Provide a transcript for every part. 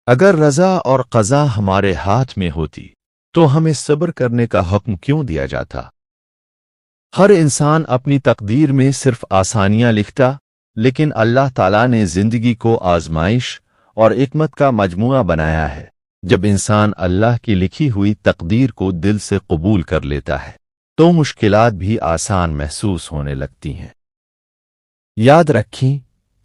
اگر رضا اور قضا ہمارے ہاتھ میں ہوتی تو ہمیں صبر کرنے کا حکم کیوں دیا جاتا؟ ہر انسان اپنی تقدیر میں صرف آسانیاں لکھتا، لیکن اللہ تعالیٰ نے زندگی کو آزمائش اور حکمت کا مجموعہ بنایا ہے۔ جب انسان اللہ کی لکھی ہوئی تقدیر کو دل سے قبول کر لیتا ہے تو مشکلات بھی آسان محسوس ہونے لگتی ہیں۔ یاد رکھیں،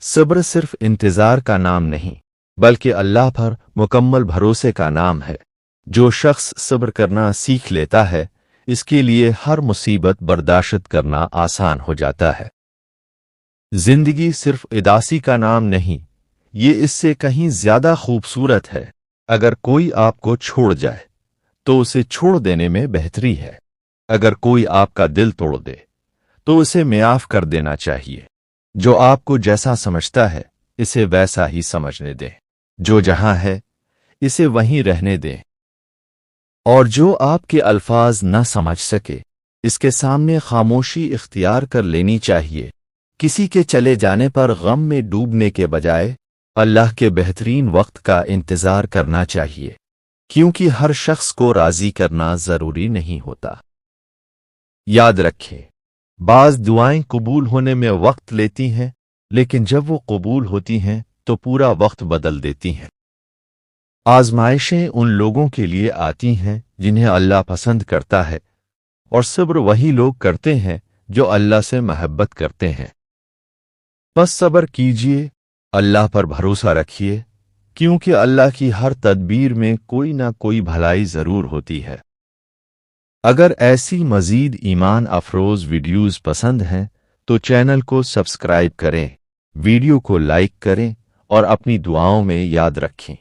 صبر صرف انتظار کا نام نہیں بلکہ اللہ پر مکمل بھروسے کا نام ہے۔ جو شخص صبر کرنا سیکھ لیتا ہے اس کے لیے ہر مصیبت برداشت کرنا آسان ہو جاتا ہے۔ زندگی صرف اداسی کا نام نہیں، یہ اس سے کہیں زیادہ خوبصورت ہے۔ اگر کوئی آپ کو چھوڑ جائے تو اسے چھوڑ دینے میں بہتری ہے۔ اگر کوئی آپ کا دل توڑ دے تو اسے معاف کر دینا چاہیے۔ جو آپ کو جیسا سمجھتا ہے اسے ویسا ہی سمجھنے دیں، جو جہاں ہے اسے وہیں رہنے دیں، اور جو آپ کے الفاظ نہ سمجھ سکے اس کے سامنے خاموشی اختیار کر لینی چاہیے۔ کسی کے چلے جانے پر غم میں ڈوبنے کے بجائے اللہ کے بہترین وقت کا انتظار کرنا چاہیے، کیونکہ ہر شخص کو راضی کرنا ضروری نہیں ہوتا۔ یاد رکھیں، بعض دعائیں قبول ہونے میں وقت لیتی ہیں، لیکن جب وہ قبول ہوتی ہیں تو پورا وقت بدل دیتی ہیں۔ آزمائشیں ان لوگوں کے لیے آتی ہیں جنہیں اللہ پسند کرتا ہے، اور صبر وہی لوگ کرتے ہیں جو اللہ سے محبت کرتے ہیں۔ بس صبر کیجئے، اللہ پر بھروسہ رکھیے، کیونکہ اللہ کی ہر تدبیر میں کوئی نہ کوئی بھلائی ضرور ہوتی ہے۔ اگر ایسی مزید ایمان افروز ویڈیوز پسند ہیں تو چینل کو سبسکرائب کریں، ویڈیو کو لائک کریں اور اپنی دعاؤں میں یاد رکھیں۔